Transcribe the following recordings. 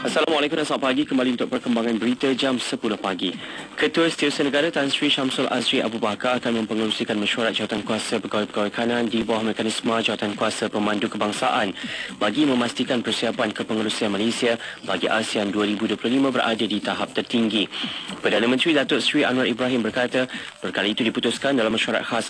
Assalamualaikum dan selamat pagi. Kembali untuk perkembangan berita jam 10 pagi. Ketua Setiausaha Negara Tan Sri Syamsul Azri Abu Bakar akan mempengerusikan mesyuarat jawatankuasa pegawai-pegawai kanan di bawah mekanisme jawatankuasa pemandu kebangsaan bagi memastikan persiapan kepengerusian Malaysia bagi ASEAN 2025 berada di tahap tertinggi. Perdana Menteri Datuk Seri Anwar Ibrahim berkata, perkara itu diputuskan dalam mesyuarat khas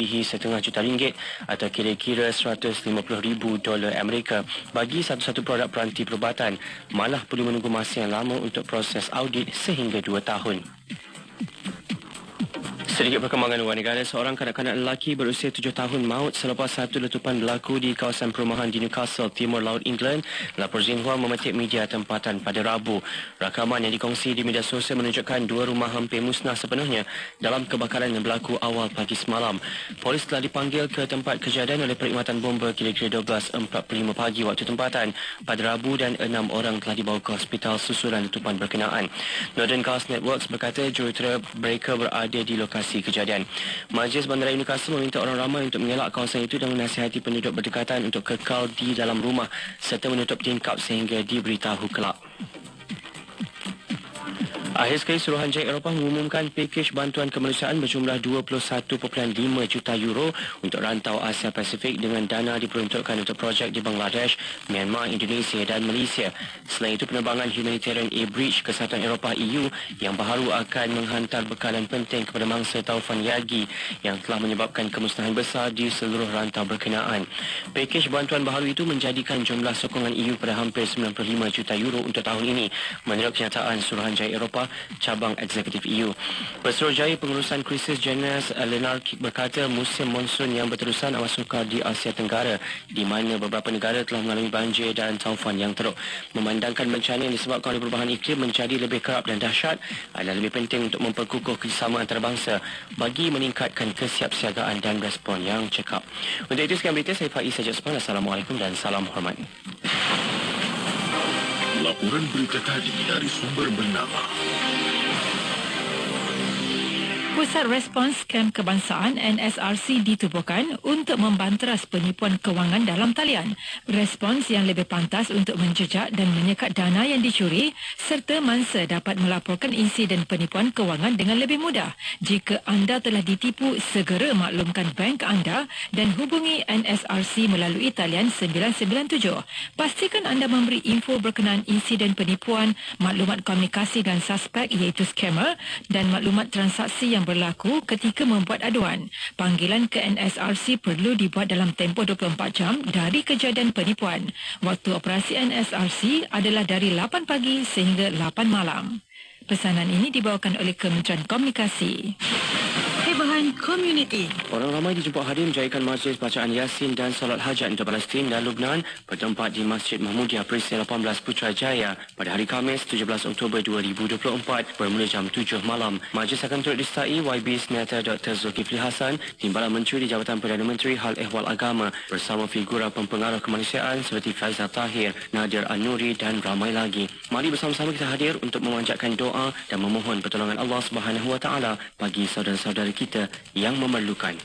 RM1,5 juta atau kira-kira $150,000 Amerika bagi satu-satu produk peranti perubatan, malah perlu menunggu masa yang lama untuk proses audit sehingga 2 tahun. Sedikit perkembangan luar negara, seorang kanak-kanak lelaki berusia 7 tahun maut selepas satu letupan berlaku di kawasan perumahan di Newcastle, Timur Laut England, lapor Xinhua memetik media tempatan pada Rabu. Rakaman yang dikongsi di media sosial menunjukkan 2 rumah hampir musnah sepenuhnya dalam kebakaran yang berlaku awal pagi semalam. Polis telah dipanggil ke tempat kejadian oleh perkhidmatan bomba kira-kira 12.45 pagi waktu tempatan pada Rabu dan 6 orang telah dibawa ke hospital susulan letupan berkenaan. Northern Gas Networks berkata jurutera mereka berada di lokasi kejadian. Majlis Bandaraya Newcastle meminta orang ramai untuk mengelak kawasan itu dan menasihati penduduk berdekatan untuk kekal di dalam rumah serta menutup tingkap sehingga diberitahu kelak. Akhir sekali, Suruhanjaya Eropah mengumumkan pakej bantuan kemanusiaan berjumlah €21.5 juta untuk rantau Asia Pasifik dengan dana diperuntukkan untuk projek di Bangladesh, Myanmar, Indonesia dan Malaysia. Selain itu, penerbangan humanitarian Air Bridge Kesatuan Eropah EU yang baharu akan menghantar bekalan penting kepada mangsa taufan Yagi yang telah menyebabkan kemusnahan besar di seluruh rantau berkenaan. Pakej bantuan baharu itu menjadikan jumlah sokongan EU pada hampir €95 juta untuk tahun ini, menurut kenyataan Suruhanjaya Eropah cabang eksekutif EU. Pesuruhjaya Pengurusan Krisis Janice Leonard berkata musim monsun yang berterusan amat sukar di Asia Tenggara di mana beberapa negara telah mengalami banjir dan taufan yang teruk. Memandangkan bencana yang disebabkan oleh perubahan iklim menjadi lebih kerap dan dahsyat adalah lebih penting untuk memperkukuh kerjasama antarabangsa bagi meningkatkan kesiapsiagaan dan respon yang cekap. Untuk itu sekian berita, saya Faiz Sajid Sepan. Assalamualaikum dan salam hormat. Laporan berita tadi dari sumber bernama Pusat Respons Kem Kebangsaan NSRC ditubuhkan untuk membanteras penipuan kewangan dalam talian. Respons yang lebih pantas untuk menjejak dan menyekat dana yang dicuri serta mangsa dapat melaporkan insiden penipuan kewangan dengan lebih mudah. Jika anda telah ditipu, segera maklumkan bank anda dan hubungi NSRC melalui talian 997. Pastikan anda memberi info berkenaan insiden penipuan, maklumat komunikasi dengan suspek iaitu scammer dan maklumat transaksi yang berlaku ketika membuat aduan. Panggilan ke NSRC perlu dibuat dalam tempoh 24 jam dari kejadian penipuan. Waktu operasi NSRC adalah dari 8 pagi sehingga 8 malam. Pesanan ini dibawakan oleh Kementerian Komunikasi. Bahan komuniti. Orang ramai dijemput hadir menjayakan majlis bacaan Yasin dan solat hajat untuk Palestin dan Lubnan bertempat di Masjid Mahmudiyah Perisai 18 Putrajaya pada hari Khamis 17 Oktober 2024 bermula jam 7 malam. Majlis akan turut disertai YB Senator Dr. Zulkifli Hasan, Timbalan Menteri di Jabatan Perdana Menteri Hal Ehwal Agama bersama figura pempengaruh kemanusiaan seperti Faizal Tahir, Nadir An-Nuri dan ramai lagi. Mari bersama-sama kita hadir untuk memanjatkan doa dan memohon pertolongan Allah Subhanahu Wa Taala bagi saudara-saudara kita yang memerlukan.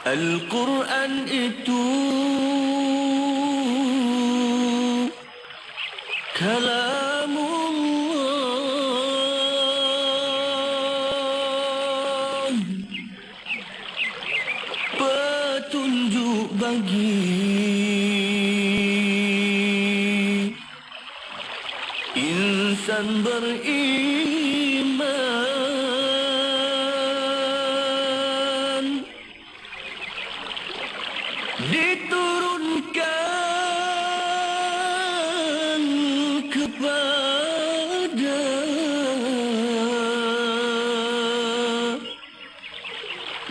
Al-Quran itu kalamullah, petunjuk bagi insan beriman. Diturunkan kepada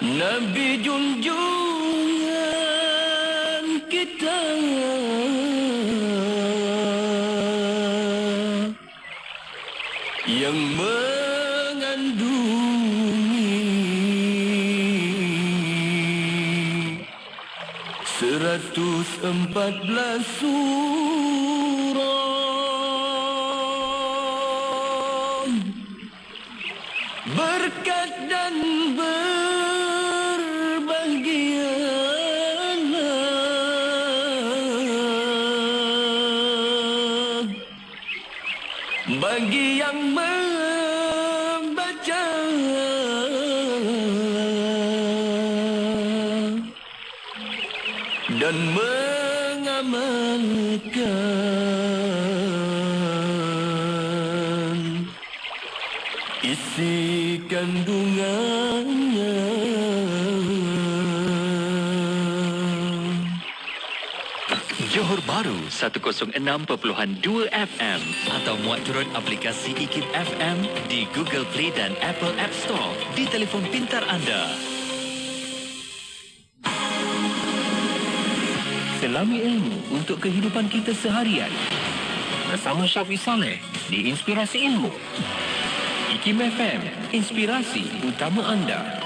Nabi junjungan kita, yang mengandungi 114 surah, berkat dan berbahagialah bagi yang membaca dan mengamalkan isi kandungannya. Johor Bahru 106.2 FM atau muat turun aplikasi IKIP FM di Google Play dan Apple App Store di telefon pintar anda. Selami ilmu untuk kehidupan kita seharian. Bersama Syafiq Saleh di Inspirasi Ilmu. IKIM FM, inspirasi utama anda.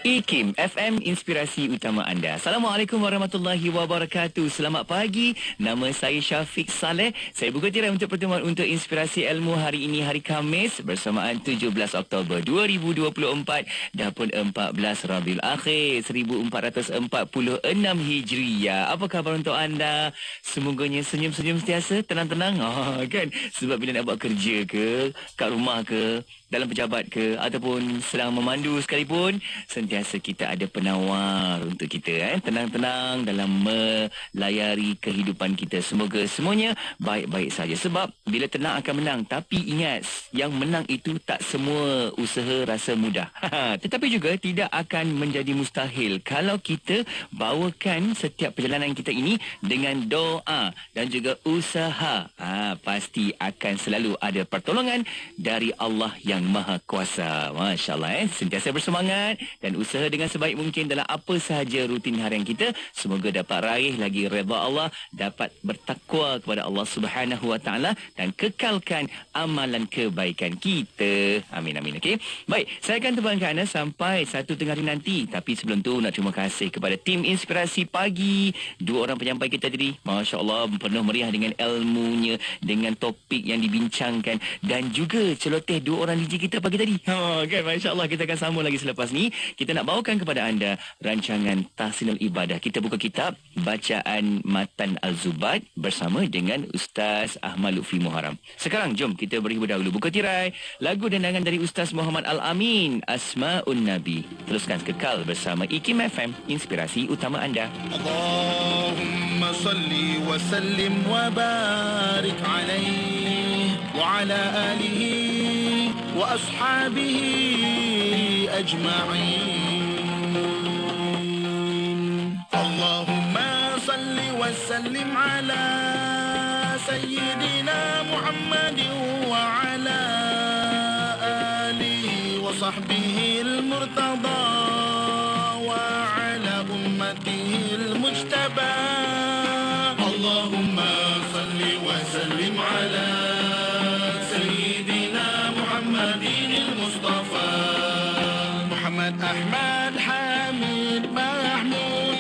IKIM FM, inspirasi utama anda. Assalamualaikum warahmatullahi wabarakatuh. Selamat pagi. Nama saya Syafiq Saleh. Saya buka tirai untuk pertemuan untuk inspirasi ilmu hari ini, hari Khamis, bersamaan 17 Oktober 2024. Dah pun 14 Rabiul Akhir 1446 Hijriah. Apa khabar untuk anda? Semoganya senyum-senyum sentiasa, tenang-tenang. Kan? Sebab bila nak buat kerja ke, kat rumah ke, dalam pejabat ke, ataupun sedang memandu sekalipun, sentiasa kita ada penawar untuk kita. Tenang-tenang dalam melayari kehidupan kita. Semoga semuanya baik-baik saja. Sebab bila tenang akan menang. Tapi ingat, yang menang itu tak semua usaha rasa mudah. Tetapi juga tidak akan menjadi mustahil kalau kita bawakan setiap perjalanan kita ini dengan doa dan juga usaha. Pasti akan selalu ada pertolongan dari Allah yang Maha Kuasa. Masya Allah. Sentiasa bersemangat dan usaha dengan sebaik mungkin dalam apa sahaja rutin harian kita. Semoga dapat raih lagi redha Allah, dapat bertakwa kepada Allah Subhanahu Wa Taala dan kekalkan amalan kebaikan kita. Amin, amin. Okey. Baik, saya akan terbangkan anda sampai 1 tengah hari nanti. Tapi sebelum tu nak terima kasih kepada tim Inspirasi Pagi. 2 orang penyampai kita tadi, Masya Allah, penuh meriah dengan ilmunya, dengan topik yang dibincangkan dan juga celoteh 2 orang DJ kita pagi tadi. Kan, Masya Allah. Kita akan sambung lagi selepas ni. Kita nak bawakan kepada anda rancangan Tahsinul Ibadah. Kita buka kitab Bacaan Matan Al-Zubat bersama dengan Ustaz Ahmad Lutfi Muharram. Sekarang jom kita berhibur dahulu. Buka tirai lagu dandangan dari Ustaz Muhammad Al-Amin, Asma'un Nabi. Teruskan kekal bersama IKIM FM, inspirasi utama anda. Allahumma salli wa sallim wa barik alaihi wa ala alihi wa ashabihi ajma'in. Allahumma salli wa sallim ala sayyidina Muhammadin wa ala alihi wa sahbihi al-murtada wa ala ummatihi al-mujtaba. Allahumma salli wa sallim ala محمد أحمد حامد محمود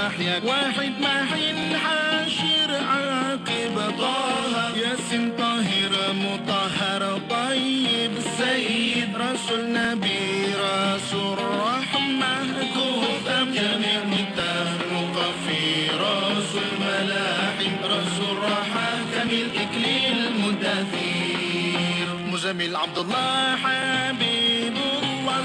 أحيا واحد محن حاشر عاقب طه ياسين طاهر مطهر طيب سيد رسول نبي رسول رحمة كوثم جميع متفق في رسول ملاحم رسول راحة كميل إكليل مدثير مزمل عبد الله حبيب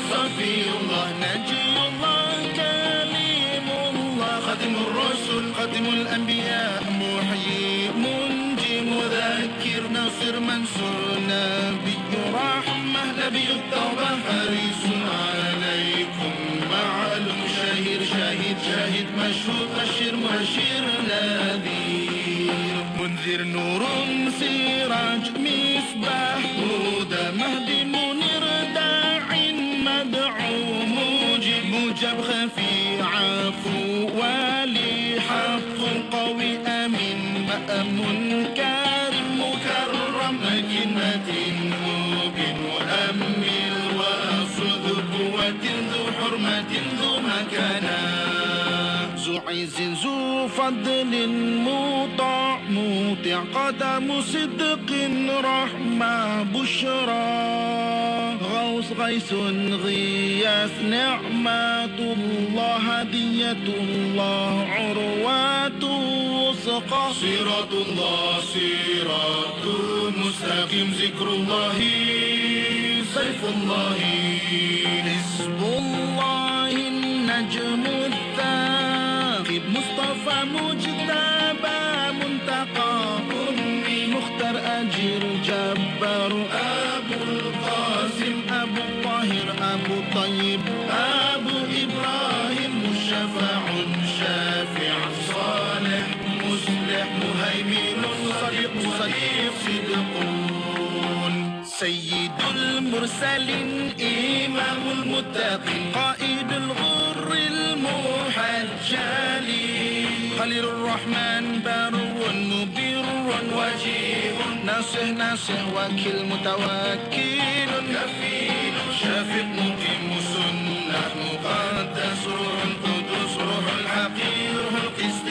صفي الله نجي الله كليم الله ختم الرسل ختم الأنبياء محيي منجي مذكر ناصر منصور نبي رحمة نبي التوبة حريص عليكم معلوم شهير شهيد شاهد مشهود بشير مشير نذير منذر نور سراج مصباح هدى مهدي منير مجب خفي عفو ولي حق قوي أمين مأمون كريم مكرم مكنة مبين مؤمل وأصد قوة ذو حرمة ذو مكانة ذو عز ذو فضل مطاع مطيع قدم صدق رحمة بشرى غوث غيث غياث نعمة الله هدية الله عروة وثقة صراط الله صراط مستقيم ذكر الله سيف الله حزب الله النجم الثاقب مصطفى مجتبى منتقى أمي مختار أجير جبار أبو القاسم أبو الطاهر أبو طيب أبو إبراهيم مشفع شافع صالح مصلح مهيمن صديق صديق صدقون سيد المرسلين إمام المتقين قائد الغر المحجلين خليل الرحمن بر مبر وجيه ناصح ناصح وكيل متوكل كفيل شافق مقيم سنة مقدس روح القدس روح الحقير روح القسط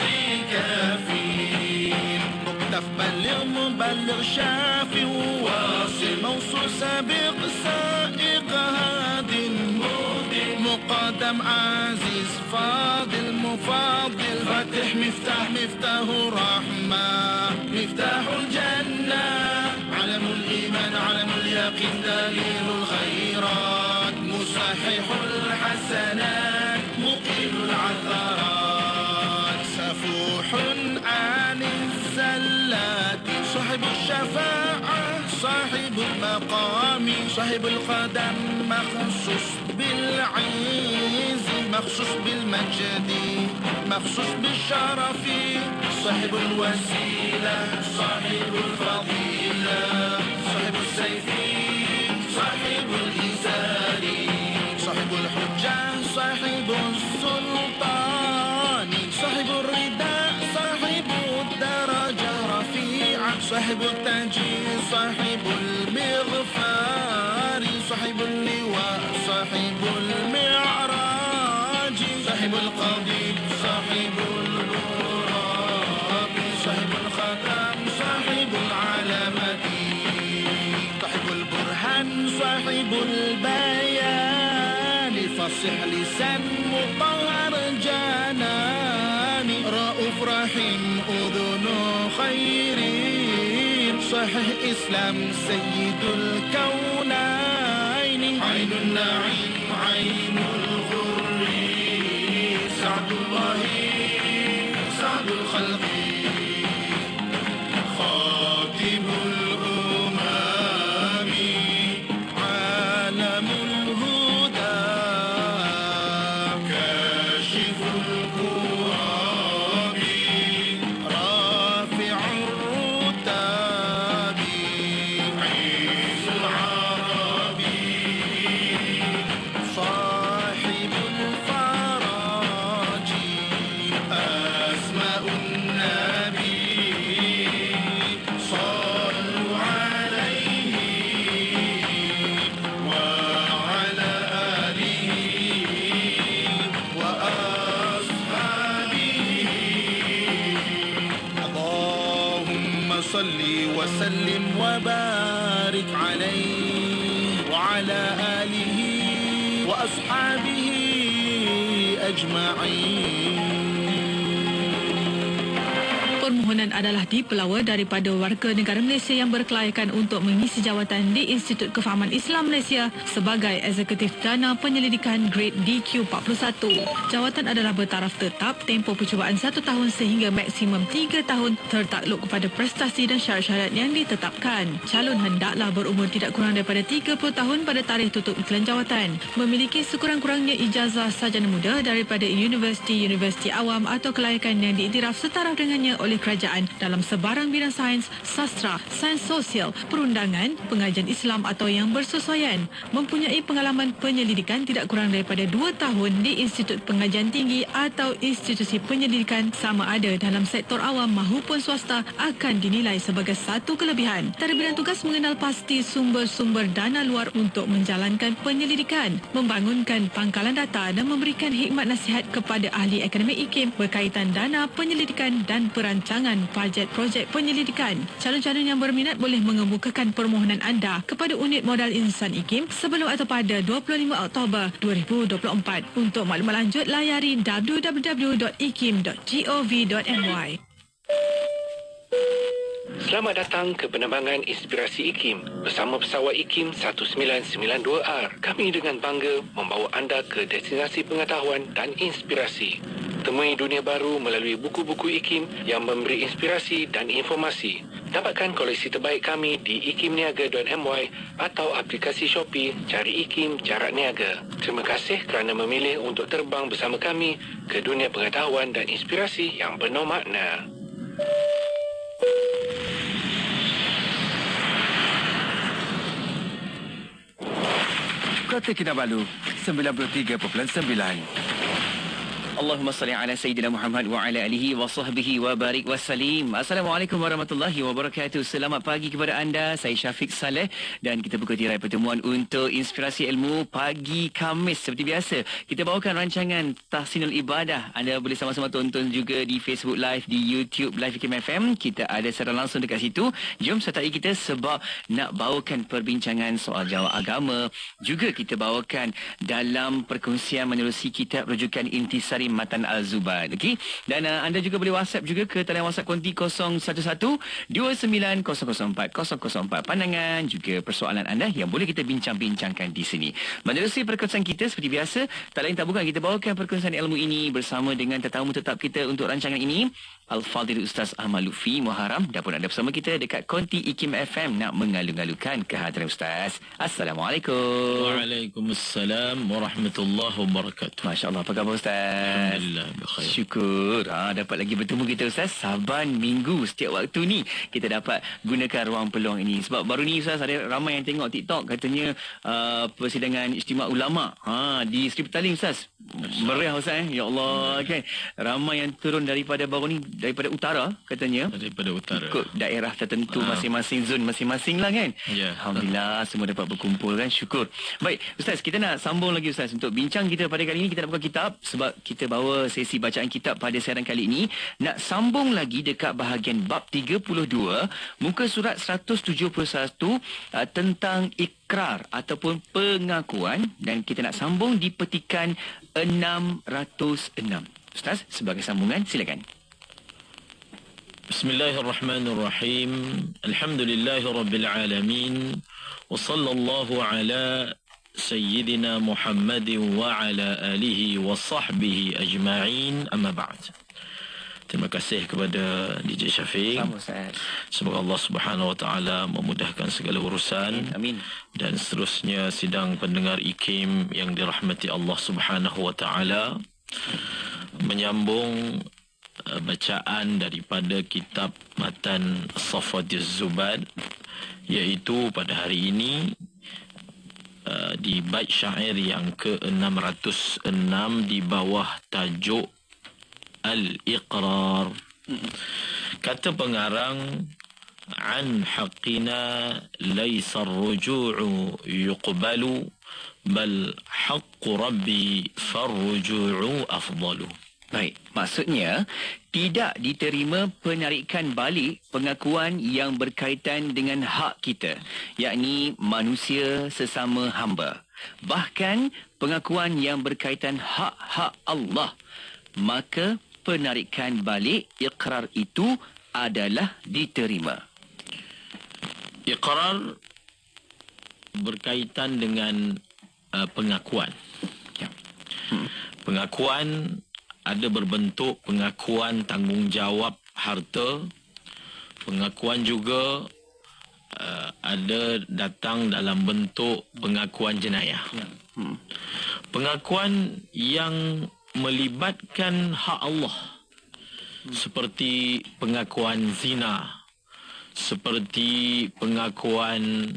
كفيل مكتف بلغ مبلغ شافي واصل موصول سابق سائق هاد مقدم عزيز فاضل مفاضل فاتح مفتاح مفتاح رحمة مفتاح الجنة علم الإيمان علم اليقين دليل الخيرات مصحح الحسنات مقيل العثرات سفوح عن الزلات صاحب الشفاعة صاحب المقام صاحب القدم مخصوص بالعز مخصوص بالمجد مخصوص بالشرف صاحب الوسيلة صاحب الفضيلة صاحب السيف صاحب الإزار صاحب الحجة صاحب السلطان صاحب الرداء صاحب الدرجة رفيعة صاحب التاج صاحب المغفار صاحب اللواء صاحب المعراج صاحب القضيب صاحب الغراب صاحب الختم صاحب العلامة صاحب البرهان صاحب البيان فصح لسان مطهر جنان رؤوف رحيم أذن خيرين صحيح إسلام سيد الكونين عين النعيم عين الغر سعد الله سعد الخلق خاتم الأمم عالم الهدى كاشف الكرام رافع الرتاب عيسى العربي صاحب الفرج أسماء النبي صلوا عليه وعلى آله وأصحابه اللهم صل وسلم وبارك عليه وعلى آله وأصحابه أجمعين. Permohonan adalah dipelawa daripada warga negara Malaysia yang berkelayakan untuk mengisi jawatan di Institut Kefahaman Islam Malaysia sebagai Eksekutif Dana Penyelidikan Grade DQ41. Jawatan adalah bertaraf tetap, tempoh percubaan 1 tahun sehingga maksimum 3 tahun tertakluk kepada prestasi dan syarat-syarat yang ditetapkan. Calon hendaklah berumur tidak kurang daripada 30 tahun pada tarikh tutup iklan jawatan, memiliki sekurang-kurangnya ijazah sarjana muda daripada universiti awam atau kelayakan yang diiktiraf setaraf dengannya oleh kerajaan dalam sebarang bidang sains, sastra, sains sosial, perundangan, pengajian Islam atau yang bersesuaian, mempunyai pengalaman penyelidikan tidak kurang daripada 2 tahun di Institut Pengajian Tinggi atau institusi penyelidikan sama ada dalam sektor awam maupun swasta akan dinilai sebagai satu kelebihan. Tadbiran tugas mengenal pasti sumber-sumber dana luar untuk menjalankan penyelidikan, membangunkan pangkalan data dan memberikan hikmat nasihat kepada ahli akademik IKIM berkaitan dana penyelidikan dan perancangan projek penyelidikan. Calon-calon yang berminat boleh mengemukakan permohonan anda kepada Unit Modal Insan IKIM sebelum atau pada 25 Oktober 2024. Untuk maklumat lanjut, layari www.ikim.gov.my. Selamat datang ke penerbangan Inspirasi IKIM. Bersama pesawat IKIM 1992R, kami dengan bangga membawa anda ke destinasi pengetahuan dan inspirasi. Temui dunia baru melalui buku-buku IKIM yang memberi inspirasi dan informasi. Dapatkan koleksi terbaik kami di ikimniaga.my atau aplikasi Shopee Cari IKIM Jarak Niaga. Terima kasih kerana memilih untuk terbang bersama kami ke dunia pengetahuan dan inspirasi yang penuh makna. Kota Kinabalu 93.9. Allahumma salli ala Sayyidina Muhammad wa ala alihi wa sahbihi wa barik wa salim. Assalamualaikum warahmatullahi wabarakatuh. Selamat pagi kepada anda. Saya Syafiq Saleh dan kita buka tirai pertemuan untuk inspirasi ilmu pagi Khamis. Seperti biasa, kita bawakan rancangan Tahsinul Ibadah. Anda boleh sama-sama tonton juga di Facebook Live, di YouTube Live IKIM FM. Kita ada secara langsung dekat situ. Jom sertai kita sebab nak bawakan perbincangan soal jawab agama. Juga kita bawakan dalam perkongsian menerusi kitab rujukan Intisari Matan Al-Zubair. Okey. Dan anda juga boleh WhatsApp juga ke talian WhatsApp konti 011-29004004. Pandangan juga persoalan anda yang boleh kita bincang-bincangkan di sini. Menerusi perkongsian kita seperti biasa, tak lain tak bukan kita bawakan perkongsian ilmu ini bersama dengan tetamu tetap kita untuk rancangan ini, Al-Fadhil Ustaz Ahmad Lutfi Muharram, dan pun ada bersama kita dekat konti IKIM FM nak mengalu-alukan kehadiran Ustaz. Assalamualaikum. Waalaikumsalam warahmatullahi wabarakatuh. Masya Allah, apa khabar Ustaz? Alhamdulillah, berkhair. Syukur. Dapat lagi bertemu kita Ustaz. Saban minggu setiap waktu ni kita dapat gunakan ruang peluang ini. Sebab baru ni Ustaz ada ramai yang tengok TikTok katanya persidangan istimewa ulama di Sri Petaling Ustaz. Meriah Ustaz Ya Allah kan. Ramai yang turun daripada baru ni daripada utara katanya. Daripada utara. Ikut daerah tertentu masing-masing zon masing-masing lah kan. Ya. Alhamdulillah semua dapat berkumpul kan. Syukur. Baik Ustaz, kita nak sambung lagi Ustaz untuk bincang kita pada kali ini. Kita nak buka kitab sebab kita bawa sesi bacaan kitab pada siaran kali ini. Nak sambung lagi dekat bahagian bab 32 muka surat 171 tentang ikrar ataupun pengakuan, dan kita nak sambung di petikan 606. Ustaz, sebagai sambungan silakan. Bismillahirrahmanirrahim. Alhamdulillahirabbil alamin. Wa sallallahu ala Sayyidina Muhammadin wa ala alihi wa sahbihi ajma'in, amma ba'd. Terima kasih kepada DJ Syafiq. Semoga Allah Subhanahu wa taala memudahkan segala urusan. Amin. Dan seterusnya sidang pendengar IKIM yang dirahmati Allah Subhanahu wa taala, menyambung bacaan daripada kitab Matan As-Saffatiz Zubad, iaitu pada hari ini di bait syair yang ke-606 di bawah tajuk Al-Iqrar. Kata pengarang, an haqqina laysa ar-ruju'u yuqbalu bal haqqu rabbi farruju'u afdalu. Baik, maksudnya tidak diterima penarikan balik pengakuan yang berkaitan dengan hak kita, yakni manusia sesama hamba. Bahkan pengakuan yang berkaitan hak-hak Allah, maka penarikan balik ikrar itu adalah diterima. Iqrar berkaitan dengan pengakuan. Ya. Pengakuan ada berbentuk pengakuan tanggungjawab harta. Pengakuan juga ada datang dalam bentuk pengakuan jenayah. Pengakuan yang melibatkan hak Allah, seperti pengakuan zina, seperti pengakuan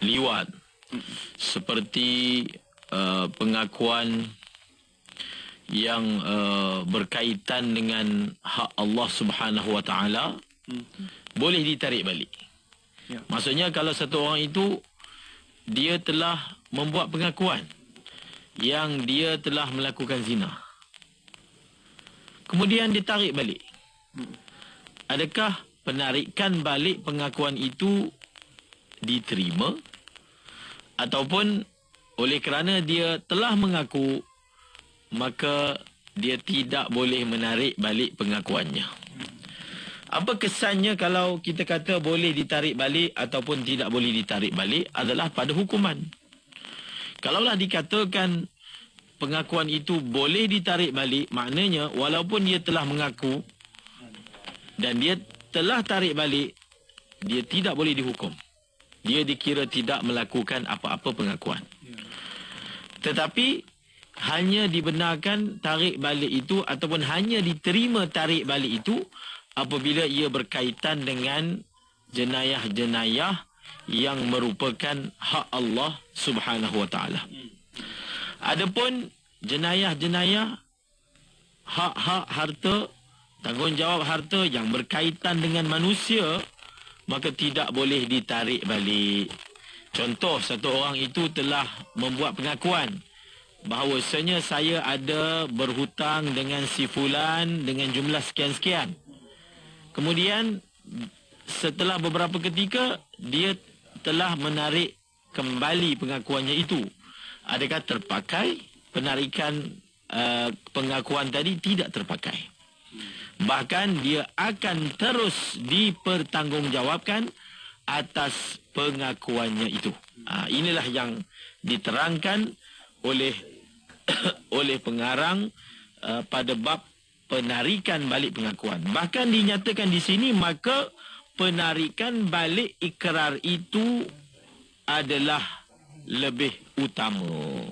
liwat, seperti pengakuan yang berkaitan dengan hak Allah Subhanahu wa taala, boleh ditarik balik. Ya. Maksudnya kalau satu orang itu dia telah membuat pengakuan yang dia telah melakukan zina, kemudian ditarik balik, adakah penarikan balik pengakuan itu diterima, ataupun oleh kerana dia telah mengaku maka dia tidak boleh menarik balik pengakuannya? Apa kesannya kalau kita kata boleh ditarik balik ataupun tidak boleh ditarik balik adalah pada hukuman. Kalaulah dikatakan pengakuan itu boleh ditarik balik, maknanya walaupun dia telah mengaku dan dia telah tarik balik, dia tidak boleh dihukum. Dia dikira tidak melakukan apa-apa pengakuan. Tetapi hanya dibenarkan tarik balik itu ataupun hanya diterima tarik balik itu apabila ia berkaitan dengan jenayah-jenayah yang merupakan hak Allah Subhanahu wa taala. Adapun jenayah-jenayah, hak-hak harta, tanggungjawab harta yang berkaitan dengan manusia, maka tidak boleh ditarik balik. Contoh, satu orang itu telah membuat pengakuan bahawasanya saya ada berhutang dengan si fulan dengan jumlah sekian-sekian. Kemudian setelah beberapa ketika dia telah menarik kembali pengakuannya itu. Adakah terpakai? Penarikan pengakuan tadi tidak terpakai. Bahkan dia akan terus dipertanggungjawabkan atas pengakuannya itu. Inilah yang diterangkan oleh oleh pengarang pada bab penarikan balik pengakuan. Bahkan dinyatakan di sini, maka penarikan balik ikrar itu adalah lebih utama.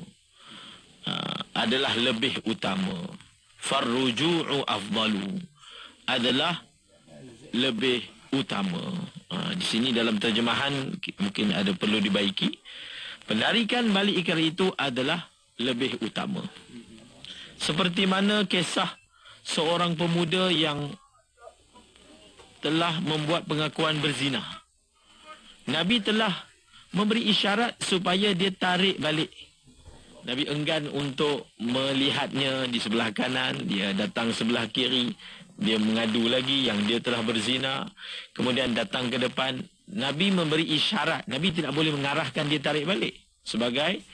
Adalah lebih utama. Farruju'u afdalu, adalah lebih utama. Di sini dalam terjemahan mungkin ada perlu dibaiki. Penarikan balik ikrar itu adalah lebih utama. Seperti mana kisah seorang pemuda yang telah membuat pengakuan berzina. Nabi telah memberi isyarat supaya dia tarik balik. Nabi enggan untuk melihatnya di sebelah kanan, dia datang sebelah kiri, dia mengadu lagi yang dia telah berzina, kemudian datang ke depan. Nabi memberi isyarat, Nabi tidak boleh mengarahkan dia tarik balik sebagai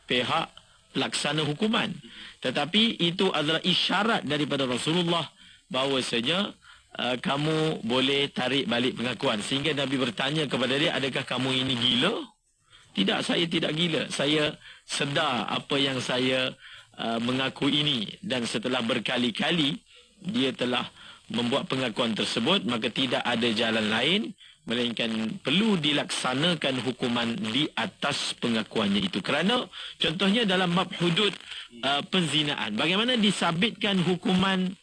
pihak pelaksana hukuman. Tetapi itu adalah isyarat daripada Rasulullah bahawasanya kamu boleh tarik balik pengakuan. Sehingga Nabi bertanya kepada dia, adakah kamu ini gila? Tidak, saya tidak gila. Saya sedar apa yang saya mengaku ini. Dan setelah berkali-kali dia telah membuat pengakuan tersebut, maka tidak ada jalan lain melainkan perlu dilaksanakan hukuman di atas pengakuannya itu. Kerana contohnya dalam bab hudud penzinaan, bagaimana disabitkan hukuman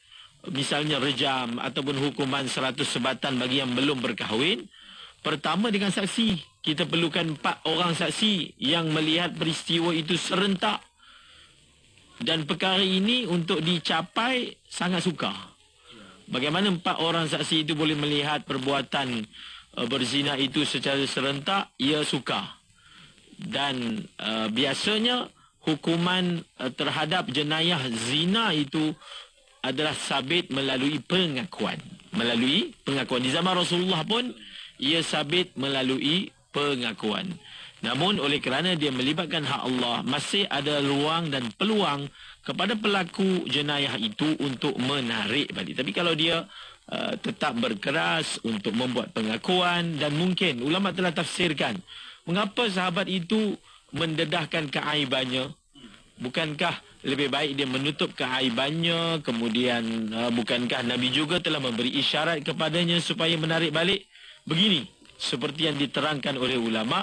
misalnya rejam ataupun hukuman 100 sebatan bagi yang belum berkahwin. Pertama dengan saksi. Kita perlukan 4 orang saksi yang melihat peristiwa itu serentak. Dan perkara ini untuk dicapai sangat sukar. Bagaimana 4 orang saksi itu boleh melihat perbuatan berzina itu secara serentak? Ia sukar. Dan biasanya hukuman terhadap jenayah zina itu adalah sabit melalui pengakuan. Melalui pengakuan. Di zaman Rasulullah pun ia sabit melalui pengakuan. Namun oleh kerana dia melibatkan hak Allah, masih ada ruang dan peluang kepada pelaku jenayah itu untuk menarik balik. Tapi kalau dia tetap berkeras untuk membuat pengakuan, dan mungkin ulama telah tafsirkan mengapa sahabat itu mendedahkan keaibannya. Bukankah lebih baik dia menutup keaibannya, kemudian bukankah Nabi juga telah memberi isyarat kepadanya supaya menarik balik? Begini, seperti yang diterangkan oleh ulama,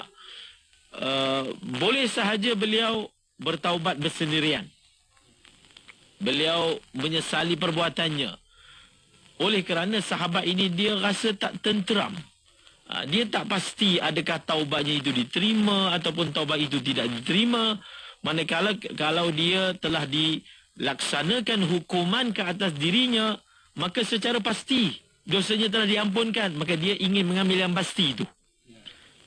boleh sahaja beliau bertaubat bersendirian. Beliau menyesali perbuatannya. Oleh kerana sahabat ini dia rasa tak tenteram. Dia tak pasti adakah taubatnya itu diterima ataupun taubat itu tidak diterima. Manakala kalau dia telah dilaksanakan hukuman ke atas dirinya, maka secara pasti dosanya telah diampunkan, maka dia ingin mengambil yang pasti itu.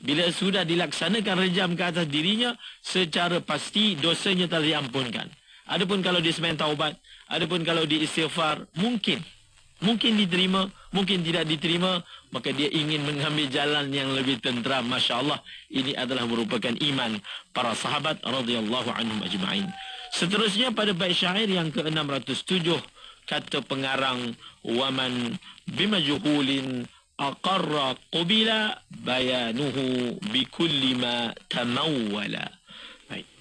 Bila sudah dilaksanakan rejam ke atas dirinya, secara pasti dosanya telah diampunkan. Adapun kalau dia semain taubat, adapun kalau dia istighfar, mungkin diterima, mungkin tidak diterima, maka dia ingin mengambil jalan yang lebih tenteram. Masya Allah, ini adalah merupakan iman para sahabat radhiyallahu anhum ajma'in. Seterusnya pada bait syair yang ke-607, kata pengarang, waman bimajhulin aqarra qubila bayanuhu bikulli ma tamawwala.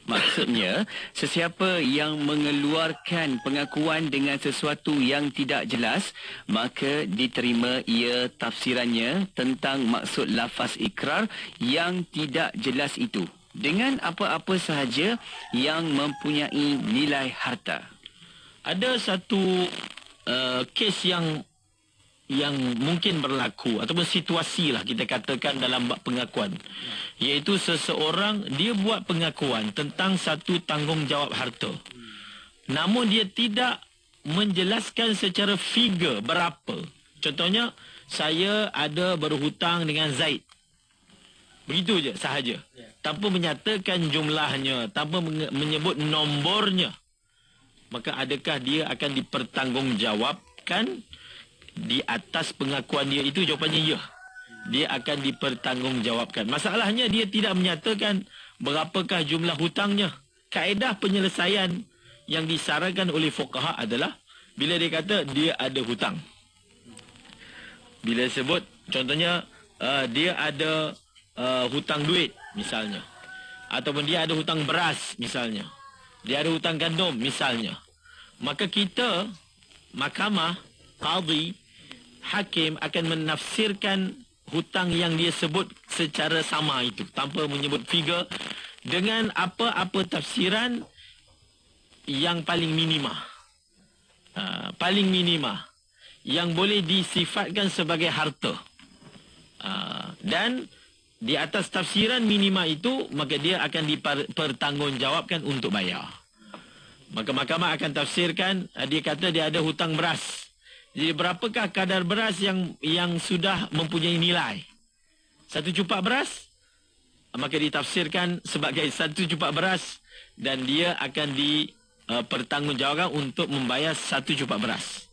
Maksudnya, sesiapa yang mengeluarkan pengakuan dengan sesuatu yang tidak jelas, maka diterima ia tafsirannya tentang maksud lafaz ikrar yang tidak jelas itu, dengan apa-apa sahaja yang mempunyai nilai harta. Ada satu kes yang mungkin berlaku ataupun situasi lah kita katakan dalam bab pengakuan, iaitu seseorang dia buat pengakuan tentang satu tanggungjawab harta. namun dia tidak menjelaskan secara figure berapa. Contohnya, saya ada berhutang dengan Zaid. Begitu je sahaja. Tanpa menyatakan jumlahnya, tanpa menyebut nombornya. Maka adakah dia akan dipertanggungjawabkan di atas pengakuan dia itu? Jawapannya ya. Dia akan dipertanggungjawabkan. Masalahnya dia tidak menyatakan berapakah jumlah hutangnya. Kaedah penyelesaian yang disarankan oleh fuqaha adalah bila dia kata dia ada hutang. Bila sebut contohnya dia ada hutang duit misalnya, ataupun dia ada hutang beras misalnya, dia ada hutang gandum misalnya, maka kita mahkamah, qadhi, hakim akan menafsirkan hutang yang dia sebut secara sama itu tanpa menyebut figure dengan apa-apa tafsiran yang paling minima. Paling minima yang boleh disifatkan sebagai harta. Dan di atas tafsiran minima itu, maka dia akan dipertanggungjawabkan untuk bayar. Maka mahkamah akan tafsirkan, dia kata dia ada hutang beras. Jadi berapakah kadar beras yang sudah mempunyai nilai? 1 cupak beras, maka ditafsirkan sebagai 1 cupak beras dan dia akan dipertanggungjawabkan untuk membayar 1 cupak beras.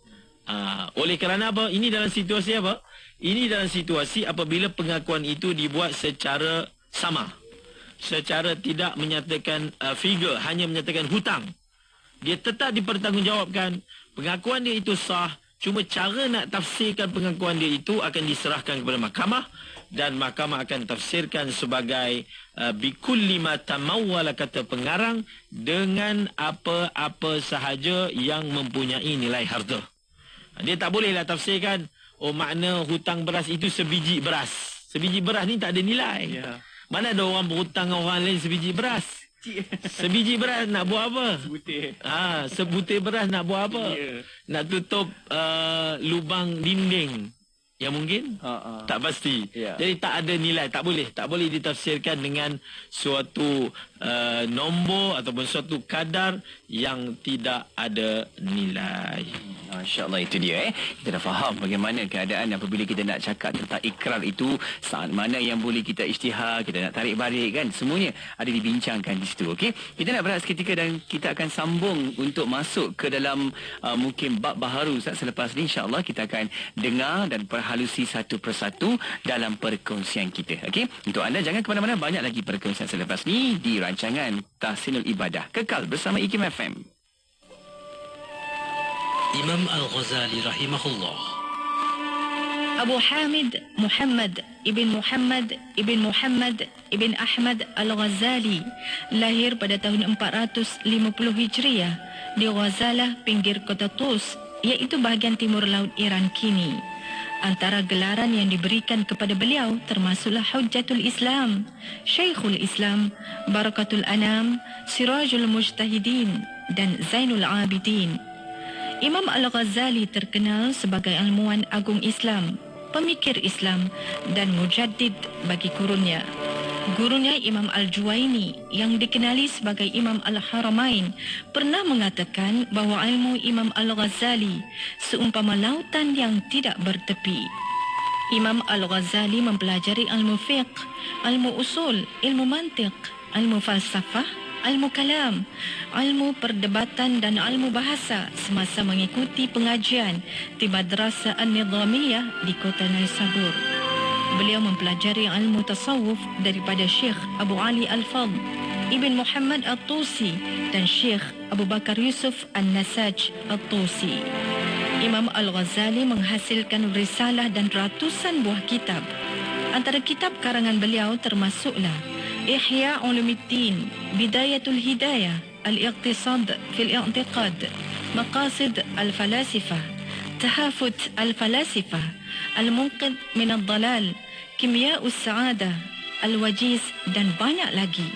Oleh kerana apa? Ini dalam situasi apa? Ini dalam situasi apabila pengakuan itu dibuat secara sama. Secara tidak menyatakan figure, hanya menyatakan hutang. Dia tetap dipertanggungjawabkan. Pengakuan dia itu sah. Cuma cara nak tafsirkan pengakuan dia itu akan diserahkan kepada mahkamah dan mahkamah akan tafsirkan sebagai bikulli ma tamawwala, kata pengarang, dengan apa-apa sahaja yang mempunyai nilai harta. Dia tak bolehlah tafsirkan makna hutang beras itu sebiji beras. Sebiji beras ni tak ada nilai. Mana ada orang berhutang orang lain sebiji beras? Sebiji beras nak buat apa? Sebutir. Sebutir beras nak buat apa? Nak tutup lubang dinding. Ya mungkin? Tak pasti. Jadi tak ada nilai, tak boleh ditafsirkan dengan suatu nombor ataupun suatu kadar yang tidak ada nilai. Masya-Allah, itu dia. Kita dah faham bagaimana keadaan apabila kita nak cakap tentang ikrar itu, saat mana yang boleh kita isytihar, kita nak tarik balik kan, semuanya ada dibincangkan di situ. Okey, kita nak berehat seketika dan kita akan sambung untuk masuk ke dalam mungkin bab baharu selepas ni. Insya-Allah kita akan dengar dan perhalusi satu persatu dalam perkongsian kita. Okey, untuk anda jangan ke mana-mana, banyak lagi perkongsian selepas ni di rancangan Tahsinul Ibadah. Kekal bersama IKIM FM. Imam Al-Ghazali rahimahullah. Abu Hamid Muhammad ibn Muhammad ibn Ahmad Al-Ghazali lahir pada tahun 450 Hijriah di Ghazalah, pinggir kota Tus, iaitu bahagian timur laut Iran kini. Antara gelaran yang diberikan kepada beliau termasuklah Hujjatul Islam, Syekhul Islam, Barakatul Anam, Sirajul Mujtahidin dan Zainul Abidin. Imam Al-Ghazali terkenal sebagai ilmuwan agung Islam, pemikir Islam dan mujaddid bagi kurunnya. Gurunya Imam Al-Juwaini yang dikenali sebagai Imam Al-Haramain pernah mengatakan bahawa ilmu Imam Al-Ghazali seumpama lautan yang tidak bertepi. Imam Al-Ghazali mempelajari ilmu fiqh, ilmu usul, ilmu mantiq, ilmu falsafah, ilmu kalam, ilmu perdebatan dan ilmu bahasa semasa mengikuti pengajian di Madrasah An-Nizamiyah di kota Naisabur. Beliau mempelajari ilmu tasawuf daripada Syekh Abu Ali Al-Fadl, Ibn Muhammad Al-Tusi dan Syekh Abu Bakar Yusuf An-Nasaj Al-Tusi. Imam Al-Ghazali menghasilkan risalah dan ratusan buah kitab. Antara kitab karangan beliau termasuklah Ihya Ulumuddin, Bidayatul Hidayah, Al-Iqtisad fil I'tiqad, Maqasid Al-Falasifah, Tahafut Al-Falasifah, Al-Munqidh min Ad-Dalal, Kimya'us Sa'adah, Al-Wajiz dan banyak lagi.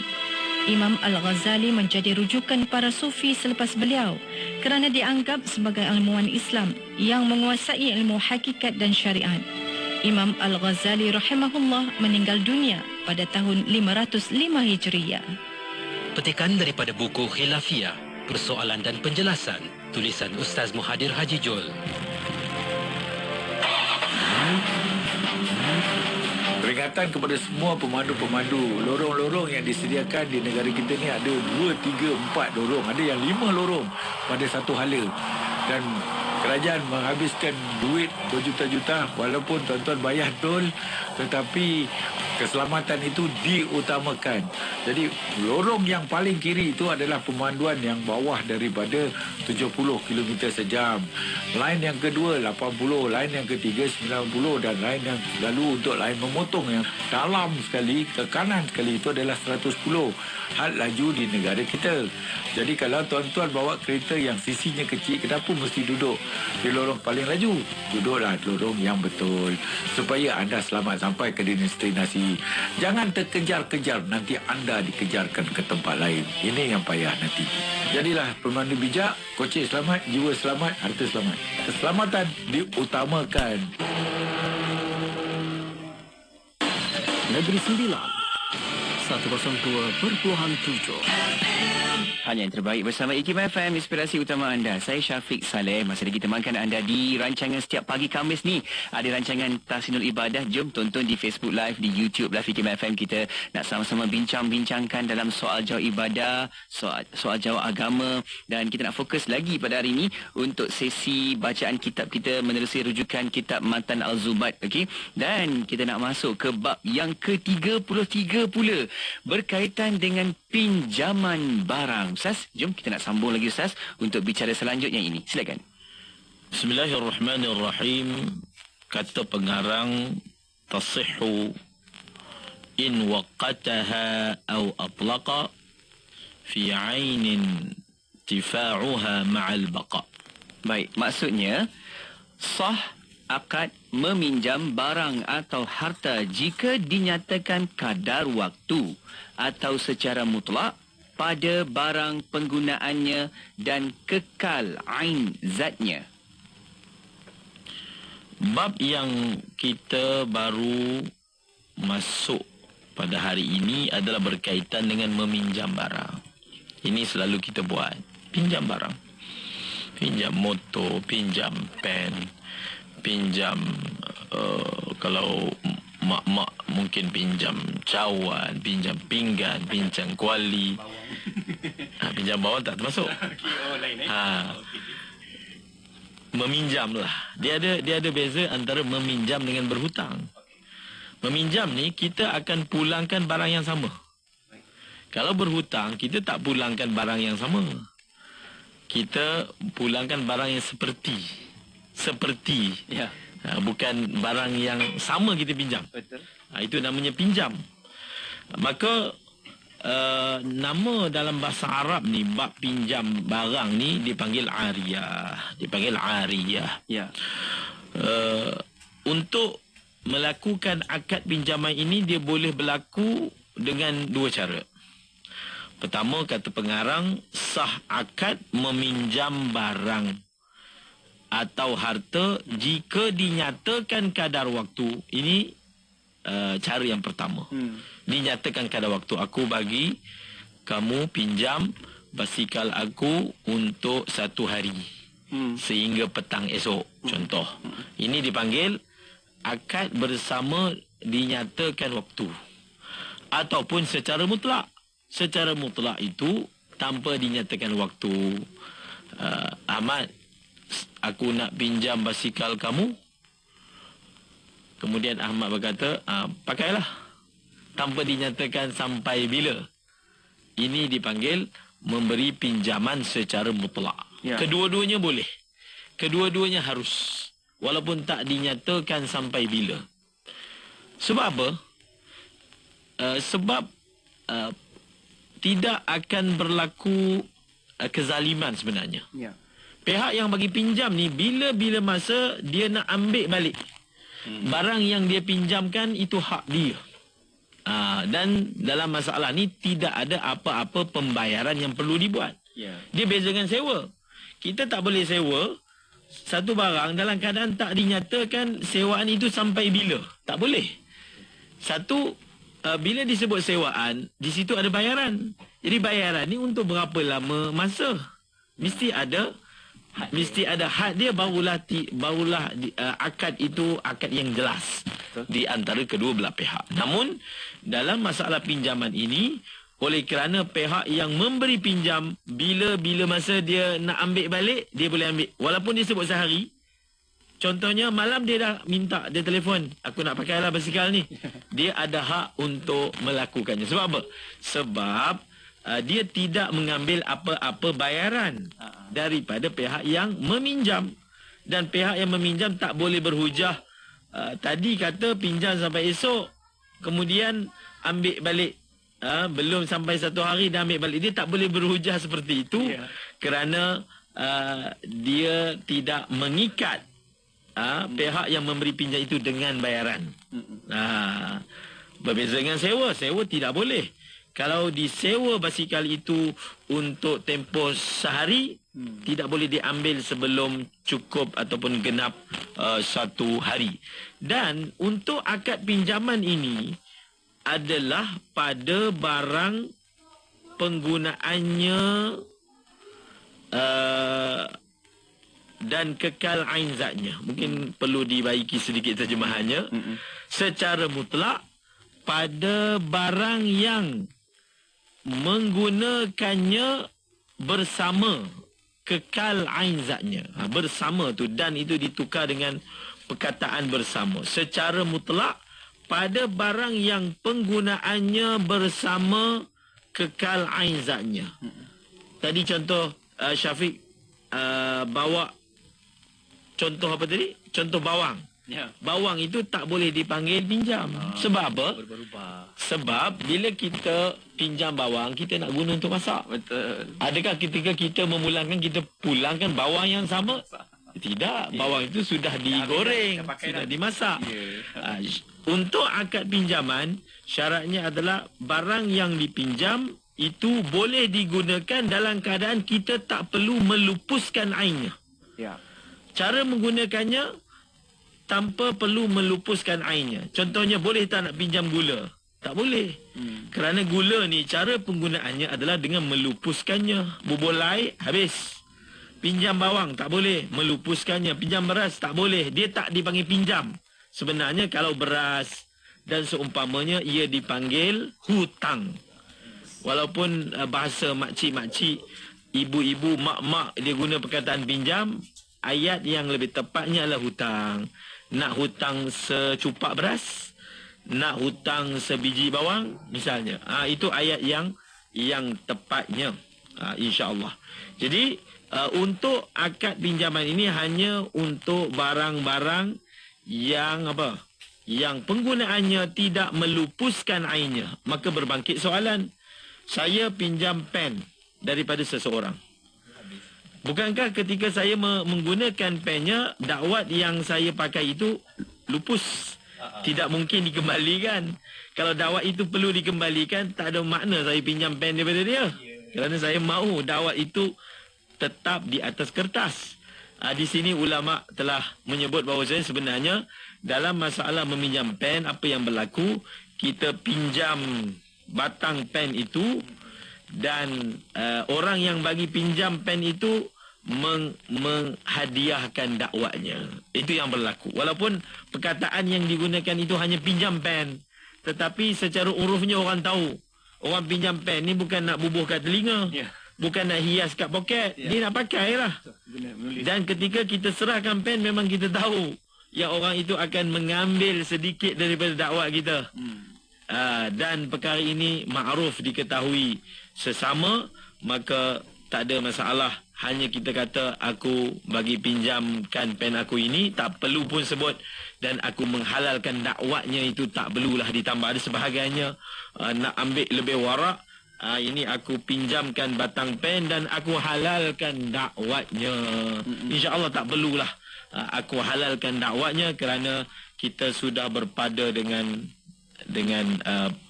Imam Al-Ghazali menjadi rujukan para sufi selepas beliau kerana dianggap sebagai ilmuwan Islam yang menguasai ilmu hakikat dan syariat. Imam Al-Ghazali rahimahullah meninggal dunia pada tahun 505 Hijriyah. Petikan daripada buku Khilafiyah persoalan dan penjelasan. Tulisan Ustaz Muhadir Haji Jol. Peringatan kepada semua pemandu-pemandu. Lorong-lorong yang disediakan di negara kita ni ada 2, 3, 4 lorong. Ada yang 5 lorong pada satu hala. Dan kerajaan menghabiskan duit berjuta-juta walaupun tuan-tuan bayar tol, tetapi keselamatan itu diutamakan. Jadi lorong yang paling kiri itu adalah pemanduan yang bawah daripada 70 km sejam. Lain yang kedua 80, lain yang ketiga 90 dan lain yang lalu untuk lain memotong yang dalam sekali ke kanan sekali itu adalah 110 had laju di negara kita. Jadi kalau tuan-tuan bawa kereta yang sisinya kecil, kenapa mesti duduk di lorong paling laju? Duduklah di lorong yang betul supaya anda selamat sampai ke destinasi. Jangan terkejar-kejar, nanti anda dikejarkan ke tempat lain. Ini yang payah nanti. Jadilah pemandu bijak, kocek selamat, jiwa selamat, harta selamat. Keselamatan diutamakan. Negeri Sembilan 102.7. Hanya yang terbaik bersama IKIM FM, inspirasi utama anda. Saya Syafiq Saleh, masih lagi temankan anda di rancangan setiap pagi Khamis ni. Ada rancangan Tahsinul Ibadah. Jom tonton di Facebook Live, di YouTube Live IKIM FM. Kita nak sama-sama bincang-bincangkan dalam soal jawab ibadah, soal jawab agama. Dan kita nak fokus lagi pada hari ini untuk sesi bacaan kitab kita menerusi rujukan kitab Matan Al-Zubat. Okay? Dan kita nak masuk ke bab yang ke-33 pula, berkaitan dengan pinjaman barang. Ustaz, jom kita nak sambung lagi Ustaz untuk bicara selanjutnya ini. Silakan. Bismillahirrahmanirrahim. Kata pengarang, tasihhu in waqataha aw atlaqa fi 'ainin tifa'uha ma'al baqa. Baik, maksudnya sah akad meminjam barang atau harta jika dinyatakan kadar waktu atau secara mutlak pada barang penggunaannya dan kekal ain zatnya. Bab yang kita baru masuk pada hari ini adalah berkaitan dengan meminjam barang. Ini selalu kita buat. Pinjam barang. Pinjam motor, pinjam pen, pinjam kalau mak-mak mungkin pinjam cawan, pinjam pinggan, pinjam kuali. Pinjam bawang tak termasuk. Meminjam lah. Dia ada beza antara meminjam dengan berhutang. Meminjam ni kita akan pulangkan barang yang sama. Kalau berhutang kita tak pulangkan barang yang sama. Kita pulangkan barang yang seperti. Ya. Bukan barang yang sama kita pinjam. Betul. Itu namanya pinjam. Maka nama dalam bahasa Arab ni, bab pinjam barang ni dipanggil ariyah. Ya. Untuk melakukan akad pinjaman ini dia boleh berlaku dengan dua cara. Pertama, kata pengarang, sah akad meminjam barang atau harta jika dinyatakan kadar waktu. Ini cara yang pertama. Dinyatakan kadar waktu. Aku bagi kamu pinjam basikal aku untuk 1 hari. Sehingga petang esok. Contoh. Ini dipanggil akad bersama dinyatakan waktu. Ataupun secara mutlak. Secara mutlak itu tanpa dinyatakan waktu. Ahmad, aku nak pinjam basikal kamu. Kemudian Ahmad berkata, pakailah. Tanpa dinyatakan sampai bila. Ini dipanggil memberi pinjaman secara mutlak. Ya. Kedua-duanya boleh. Kedua-duanya harus. Walaupun tak dinyatakan sampai bila. Sebab apa? Sebab tidak akan berlaku kezaliman sebenarnya. Ya. Pihak yang bagi pinjam ni bila-bila masa dia nak ambil balik barang yang dia pinjamkan, itu hak dia. Dan dalam masalah ni tidak ada apa-apa pembayaran yang perlu dibuat. Dia beza dengan sewa. Kita tak boleh sewa satu barang dalam keadaan tak dinyatakan sewaan itu sampai bila. Tak boleh. Satu, bila disebut sewaan, di situ ada bayaran. Jadi bayaran ni untuk berapa lama masa. Mesti ada had dia, barulah akad itu akad yang jelas di antara kedua belah pihak. Namun dalam masalah pinjaman ini, oleh kerana pihak yang memberi pinjam bila masa dia nak ambil balik, dia boleh ambil walaupun dia sebut sehari. Contohnya malam dia dah minta, dia telefon, aku nak pakailah basikal ni. Dia ada hak untuk melakukannya. Sebab apa? Sebab dia tidak mengambil apa-apa bayaran daripada pihak yang meminjam. Dan pihak yang meminjam tak boleh berhujah. Tadi kata pinjam sampai esok, kemudian ambil balik. Belum sampai 1 hari dah ambil balik. Dia tak boleh berhujah seperti itu. Kerana dia tidak mengikat pihak yang memberi pinjam itu dengan bayaran. Berbeza dengan sewa. Sewa tidak boleh. Kalau disewa basikal itu untuk tempoh sehari, tidak boleh diambil sebelum cukup ataupun genap 1 hari. Dan untuk akad pinjaman ini adalah pada barang penggunaannya dan kekal ain zatnya. Mungkin perlu dibaiki sedikit terjemahannya. Secara mutlak pada barang yang menggunakannya bersama kekal ain zatnya. Bersama tu, dan itu ditukar dengan perkataan bersama. Secara mutlak pada barang yang penggunaannya bersama kekal ain zatnya. Tadi contoh Syafiq bawa contoh apa tadi? Contoh bawang. Bawang itu tak boleh dipanggil pinjam. Sebab apa? Sebab bila kita pinjam bawang, kita nak guna untuk masak. Betul. Adakah ketika kita memulangkan, kita pulangkan bawang yang sama? Tidak. Bawang itu sudah digoreng, sudah dimasak. Untuk akad pinjaman, syaratnya adalah barang yang dipinjam itu boleh digunakan dalam keadaan kita tak perlu melupuskan ainnya. Cara menggunakannya tanpa perlu melupuskan ainnya. Contohnya, boleh tak nak pinjam gula? Tak boleh. Kerana gula ni cara penggunaannya adalah dengan melupuskannya. Bubur air, habis. Pinjam bawang, tak boleh. Melupuskannya. Pinjam beras, tak boleh. Dia tak dipanggil pinjam. Sebenarnya kalau beras dan seumpamanya, ia dipanggil hutang. Walaupun bahasa makcik-makcik, ibu-ibu, mak-mak, dia guna perkataan pinjam, ayat yang lebih tepatnya adalah hutang. Nak hutang secupak beras, nak hutang sebiji bawang misalnya. Itu ayat yang tepatnya, insya-Allah. Jadi untuk akad pinjaman ini hanya untuk barang-barang yang apa? Yang penggunaannya tidak melupuskan ainnya. Maka berbangkit soalan, saya pinjam pen daripada seseorang. Bukankah ketika saya menggunakan pennya, dakwat yang saya pakai itu lupus? Tidak mungkin dikembalikan. Kalau dakwat itu perlu dikembalikan, tak ada makna saya pinjam pen daripada dia. Kerana saya mahu dakwat itu tetap di atas kertas. Di sini ulama telah menyebut bahawa sebenarnya dalam masalah meminjam pen, apa yang berlaku, kita pinjam batang pen itu dan orang yang bagi pinjam pen itu menghadiahkan dakwatnya. Itu yang berlaku. Walaupun perkataan yang digunakan itu hanya pinjam pen, tetapi secara urufnya orang tahu. Orang pinjam pen ni bukan nak bubuh kat telinga, bukan nak hias kat poket, dia nak pakai lah. Dan ketika kita serahkan pen, memang kita tahu yang orang itu akan mengambil sedikit daripada dakwat kita. Dan perkara ini ma'ruf, diketahui sesama, maka tak ada masalah. Hanya kita kata, aku bagi pinjamkan pen aku ini, tak perlu pun sebut, dan aku menghalalkan dakwatnya, itu tak perlulah ditambah. Ada sebahagiannya nak ambil lebih warak, ini aku pinjamkan batang pen dan aku halalkan dakwatnya. InsyaAllah tak perlulah aku halalkan dakwatnya, kerana kita sudah berpada dengan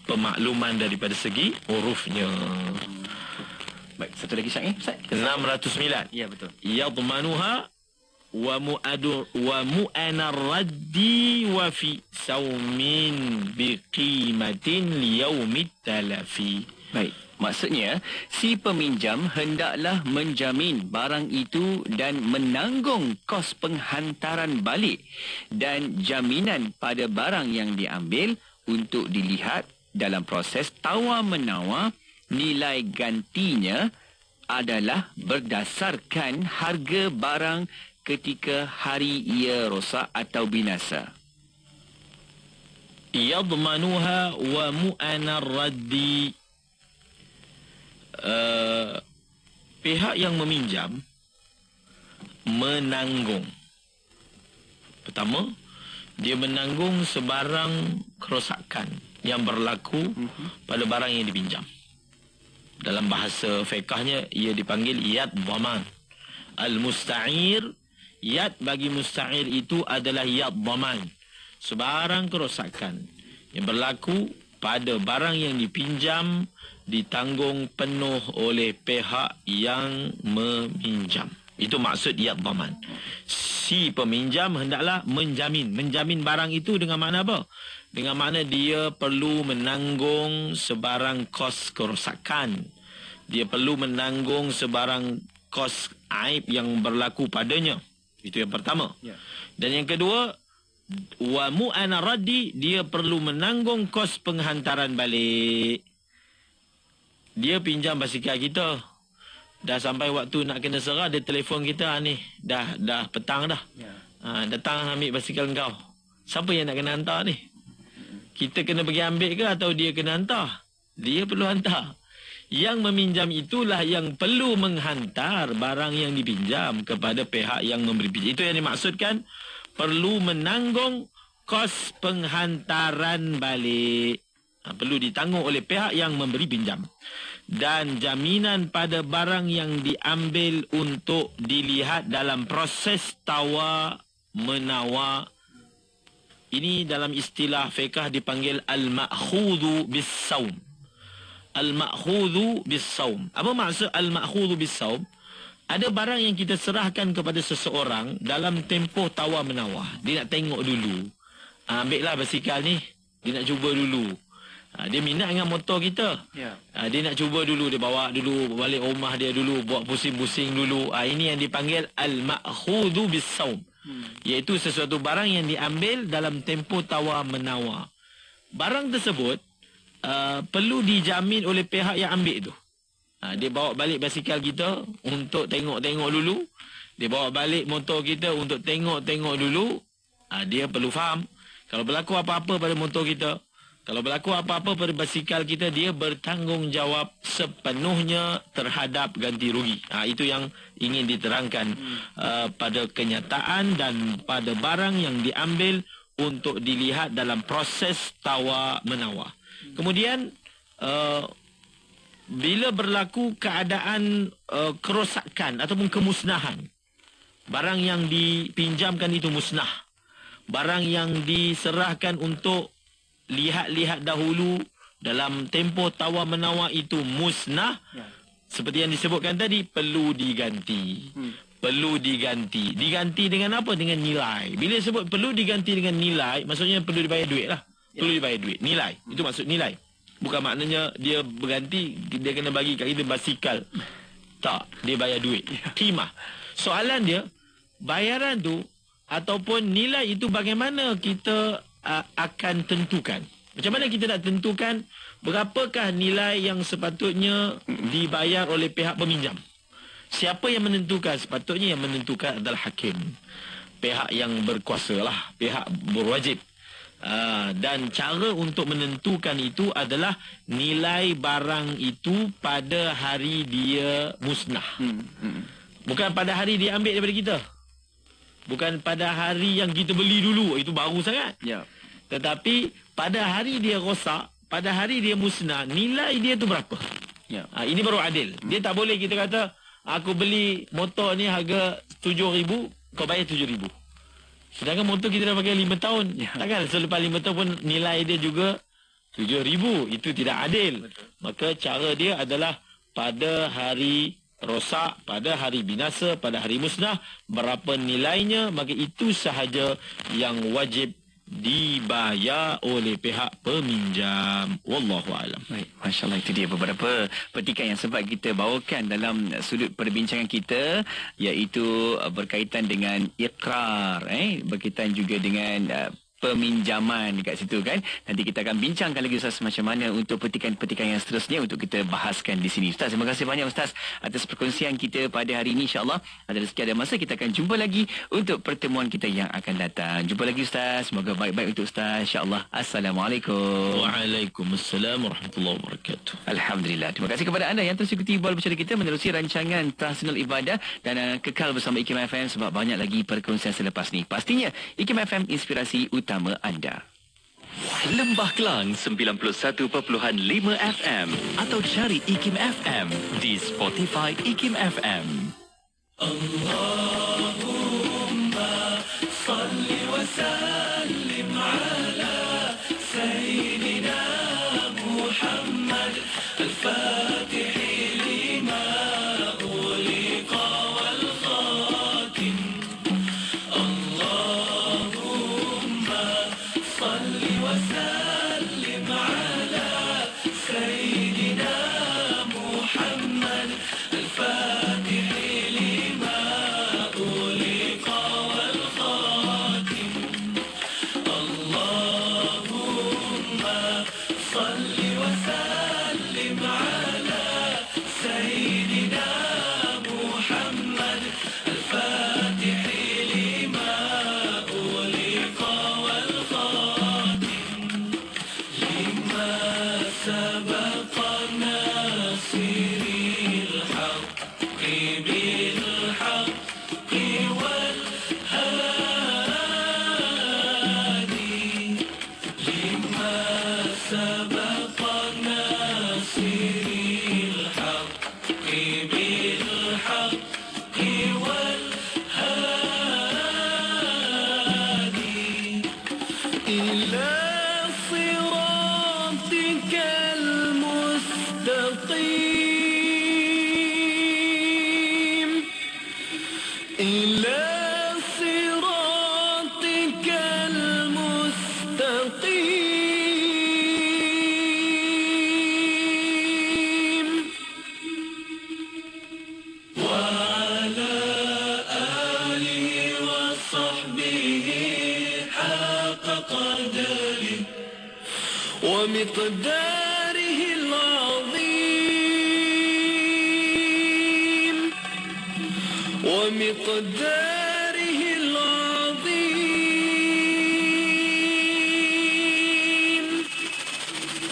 pemakluman daripada segi hurufnya. Baik, satu lagi Syekh, Ustaz. 609. Ya, betul. Yadmanuha wa mu'anar raddi wa fi saumin biqimatin liyaumit talafi. Baik, maksudnya si peminjam hendaklah menjamin barang itu dan menanggung kos penghantaran balik dan jaminan pada barang yang diambil untuk dilihat dalam proses tawar-menawar. Nilai gantinya adalah berdasarkan harga barang ketika hari ia rosak atau binasa. Yadmanuha wa mu'ana raddi. Pihak yang meminjam menanggung. Pertama, dia menanggung sebarang kerosakan yang berlaku pada barang yang dipinjam. Dalam bahasa fiqahnya ia dipanggil yad dhaman. Al-musta'ir, yad bagi musta'ir itu adalah yad dhaman. Sebarang kerosakan yang berlaku pada barang yang dipinjam ditanggung penuh oleh pihak yang meminjam. Itu maksud yad dhaman. Si peminjam hendaklah menjamin. Menjamin barang itu dengan makna apa? Dengan makna dia perlu menanggung sebarang kos kerosakan. Dia perlu menanggung sebarang kos aib yang berlaku padanya. Itu yang pertama. Dan yang kedua, wa mu'ana raddi, dia perlu menanggung kos penghantaran balik. Dia pinjam basikal kita. Dah sampai waktu nak kena serah, dia telefon kita ni. Dah petang dah. Datang ambil basikal kau. Siapa yang nak kena hantar ni? Kita kena pergi ambil ke atau dia kena hantar? Dia perlu hantar. Yang meminjam itulah yang perlu menghantar barang yang dipinjam kepada pihak yang memberi pinjam. Itu yang dimaksudkan perlu menanggung kos penghantaran balik. Perlu ditanggung oleh pihak yang memberi pinjam. Dan jaminan pada barang yang diambil untuk dilihat dalam proses tawar-menawar. Ini dalam istilah fiqh dipanggil al-ma'khudhu bis-sawm. Al-ma'khudhu bis-sawm. Apa maksud al-ma'khudhu bis-sawm? Ada barang yang kita serahkan kepada seseorang dalam tempoh tawar-menawar. Dia nak tengok dulu. Ambillah basikal ni. Dia nak cuba dulu. Dia minat dengan motor kita. Dia nak cuba dulu. Dia bawa dulu balik rumah dia dulu. Buat pusing-pusing dulu. Ini yang dipanggil al-ma'khudhu bis-sawm. Iaitu sesuatu barang yang diambil dalam tempoh tawar-menawar. Barang tersebut perlu dijamin oleh pihak yang ambil tu. Dia bawa balik basikal kita untuk tengok-tengok dulu. Dia bawa balik motor kita untuk tengok-tengok dulu. Dia perlu faham. Kalau berlaku apa-apa pada motor kita, kalau berlaku apa-apa pada basikal kita, dia bertanggungjawab sepenuhnya terhadap ganti rugi. Itu yang ingin diterangkan pada kenyataan dan pada barang yang diambil untuk dilihat dalam proses tawar-menawar. Kemudian, bila berlaku keadaan kerosakan ataupun kemusnahan, barang yang dipinjamkan itu musnah. Barang yang diserahkan untuk lihat-lihat dahulu dalam tempoh tawar-menawar itu musnah. Seperti yang disebutkan tadi, perlu diganti. Perlu diganti. Diganti dengan apa? Dengan nilai. Bila sebut perlu diganti dengan nilai, maksudnya perlu dibayar duit lah. Perlu dibayar duit. Nilai. Itu maksud nilai. Bukan maknanya dia berganti, dia kena bagi kat kita basikal. Tak. Dia bayar duit. Qimah. Soalan dia, bayaran tu ataupun nilai itu bagaimana kita akan tentukan. Macam mana kita nak tentukan berapakah nilai yang sepatutnya dibayar oleh pihak peminjam? Siapa yang menentukan? Sepatutnya yang menentukan adalah hakim. Pihak yang berkuasa lah. Pihak berwajib. Dan cara untuk menentukan itu adalah nilai barang itu pada hari dia musnah. Bukan pada hari dia ambil daripada kita. Bukan pada hari yang kita beli dulu. Itu baru sangat. Tetapi pada hari dia rosak, pada hari dia musnah, nilai dia tu berapa? Ini baru adil. Dia tak boleh kita kata, aku beli motor ni harga 7,000, kau bayar 7,000. Sedangkan motor kita dah pakai 5 tahun. Takkan selepas 5 tahun pun nilai dia juga 7,000. Itu tidak adil. Maka cara dia adalah pada hari rosak, pada hari binasa, pada hari musnah, berapa nilainya, maka itu sahaja yang wajib dibayar oleh pihak peminjam. Wallahu alam. Baik, Masya Allah, itu dia beberapa petikan yang sempat kita bawakan dalam sudut perbincangan kita, iaitu berkaitan dengan ikrar, berkaitan juga dengan peminjaman dekat situ kan. Nanti kita akan bincangkan lagi Ustaz macam mana untuk petikan-petikan yang seterusnya untuk kita bahaskan di sini. Ustaz, terima kasih banyak Ustaz atas perkongsian kita pada hari ini. InsyaAllah ada rezeki ada masa kita akan jumpa lagi untuk pertemuan kita yang akan datang. Jumpa lagi Ustaz. Semoga baik-baik untuk Ustaz. InsyaAllah. Assalamualaikum. Waalaikumsalam warahmatullahi wabarakatuh. Alhamdulillah. Terima kasih kepada anda yang terus ikuti Bola Bicara kita menerusi rancangan Tahsinul Ibadah dan kekal bersama IKIM FM sebab banyak lagi perkongsian selepas ni. Pastinya IKIM FM inspirasi utama anda. Lembah Kelang 91.5 FM atau cari IKIM FM di Spotify IKIM FM. Allahumma salli wa sallim ala Sayyidina Muhammad al-Fatih lima uliqa wal khatim. Allahumma salli wa sallim ala Sayyidina Muhammad al-Fatih lima uliqa wal khatim. Allahumma salli wa sallim ala Sayyidina Muhammad al-Fatih lima uliqa wal khatim. Lima sabaqa nasiril haqqi bil haqqi wal hadi. Lima sabaqa nasiril haqqi bil haqqi wal hadi. إلى صراطك المستقيم. إلى صراطك المستقيم. وعلى آله وصحبه حق قدره ومقداره العظيم. ومقداره العظيم.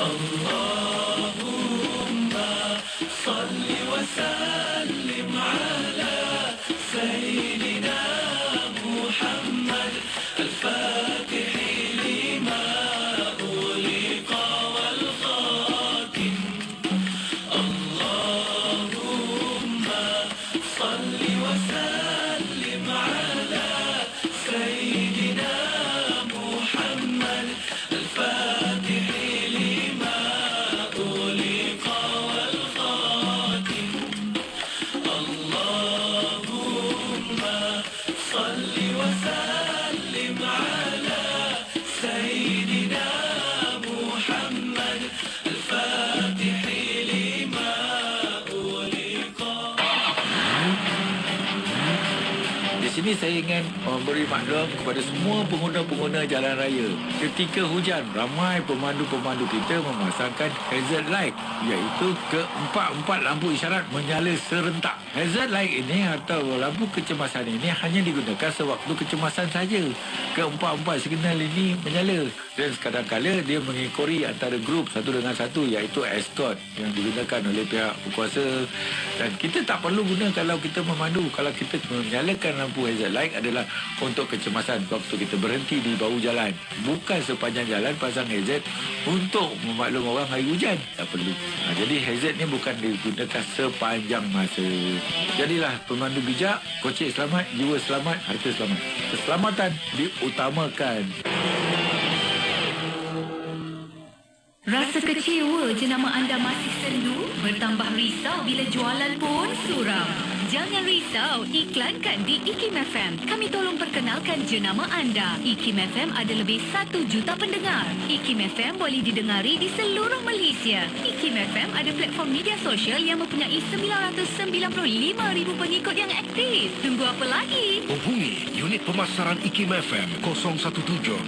اللهم صل وسلم على سيدنا محمد الفاتح لما أغلق والخاتم. اللهم صل وسلم على سيدنا محمد الفاتح لما أغلق والخاتم. اللهم صل وسلم على سيدنا محمد الفاتح لما أغلق. Di sini saya ingin memberi maklum kepada semua pengguna-pengguna jalan raya. Ketika hujan, ramai pemandu-pemandu kita memasangkan hazard light, iaitu keempat-empat lampu isyarat menyala serentak. Hazard light ini atau lampu kecemasan ini hanya digunakan sewaktu kecemasan saja. Keempat-empat signal ini menyala dan kadang-kadang dia mengikori antara grup satu dengan satu, iaitu escort yang digunakan oleh pihak berkuasa. Dan kita tak perlu guna kalau kita memandu. Kalau kita menyalakan lampu hazard light adalah untuk kecemasan waktu kita berhenti di bahu jalan, bukan sepanjang jalan pasang hazard untuk memaklum orang hari hujan. Tak perlu. Jadi hazard ni bukan digunakan sepanjang masa. Jadilah pemandu bijak, kocek selamat, jiwa selamat, harta selamat. Keselamatan diutamakan. Rasa kecewa jenama anda masih sendu? Bertambah risau bila jualan pun suram? Jangan risau, iklankan di IKIM FM. Kami tolong perkenalkan jenama anda. IKIM FM ada lebih 1 juta pendengar. IKIM FM boleh didengari di seluruh Malaysia. IKIM FM ada platform media sosial yang mempunyai 995,000 pengikut yang aktif. Tunggu apa lagi? Hubungi unit pemasaran IKIM FM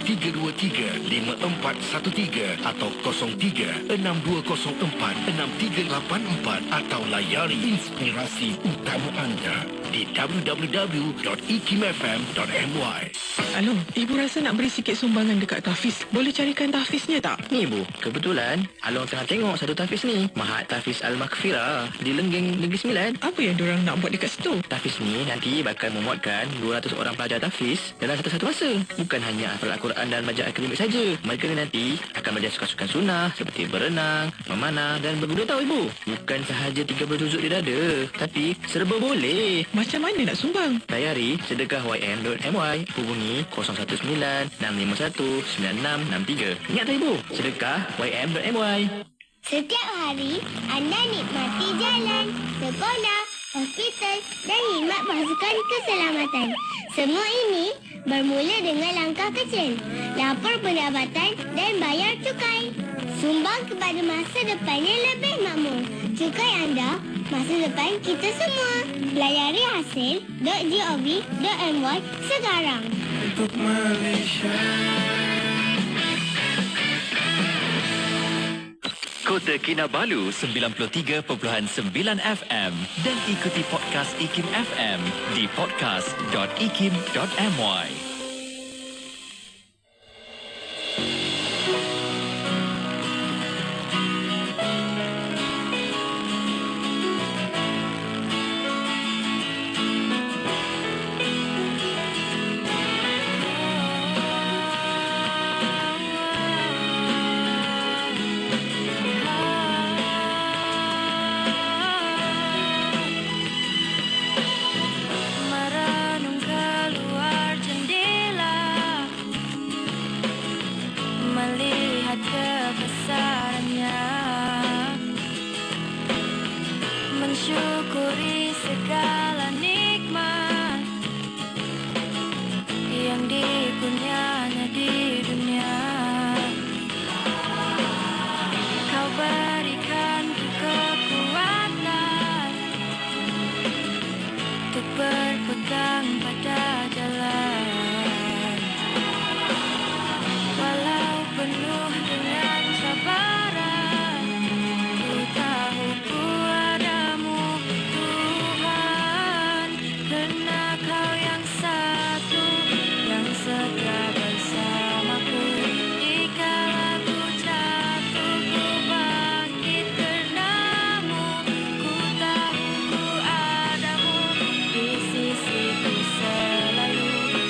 017-323-5413 atau 03-6204-6384 atau layari inspirasi utama anda di www.ikimfm.my. Alo, ibu rasa nak beri sikit sumbangan dekat tahfiz. Boleh carikan tahfiznya tak? Ni ibu, kebetulan Along tengah tengok satu tahfiz ni. Mahat Tahfiz Al-Maghfirah di Lenggeng Negeri Sembilan. Apa yang diorang nak buat dekat situ? Tahfiz ni nanti bakal memuatkan 200 orang pelajar tahfiz dalam satu-satu masa. Bukan hanya hafal Al-Quran dan belajar akademik saja. Mereka ni nanti akan belajar sukan-sukan sunnah seperti berenang, memanah dan berkuda tahu ibu. Bukan sahaja 30 juzuk di dada, tapi serba boleh. Macam mana nak sumbang? Layari sedekahym.my. Hubungi 019-651-9663. Ingat tak ibu? Sedekahym.my. Setiap hari, anda nikmati jalan, sekolah, hospital dan khidmat pasukan keselamatan. Semua ini bermula dengan langkah kecil. Lapor pendapatan dan bayar cukai. Sumbang kepada masa depan yang lebih makmur. Cukai anda, masa depan kita semua. Layari hasil.gov.my sekarang. Untuk Malaysia. Kota Kinabalu 93.9 FM dan ikuti podcast IKIM FM di podcast.ikim.my. Mensyukuri segala nikmat yang dikurniakan di dunia. Kau berikan ku kekuatan untuk berpegang pada jalan, walau penuh dengan cabaran. Ku tahu ku adamu Tuhan, karena Kau yang satu yang setia bersamaku. Dikala ku jatuh, ku bangkit karenamu. Ku tahu ku adamu di sisiku selalu.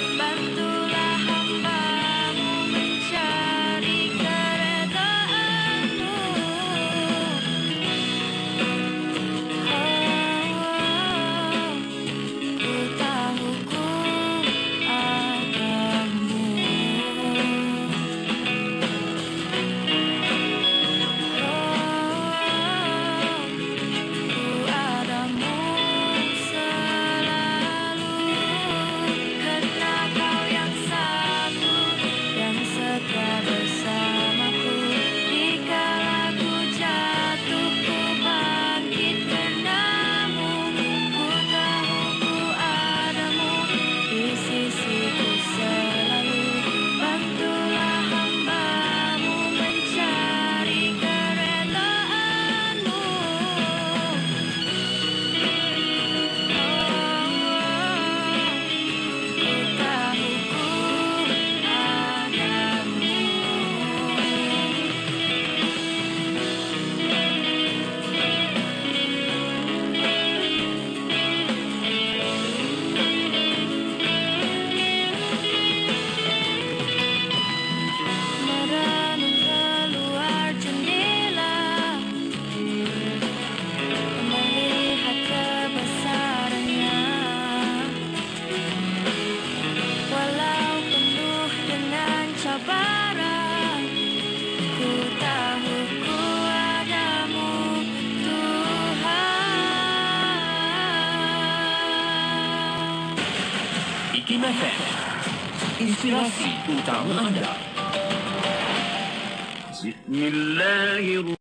IKIM FM, inspirasi utama anda. Bismillahirrahmanirrahim.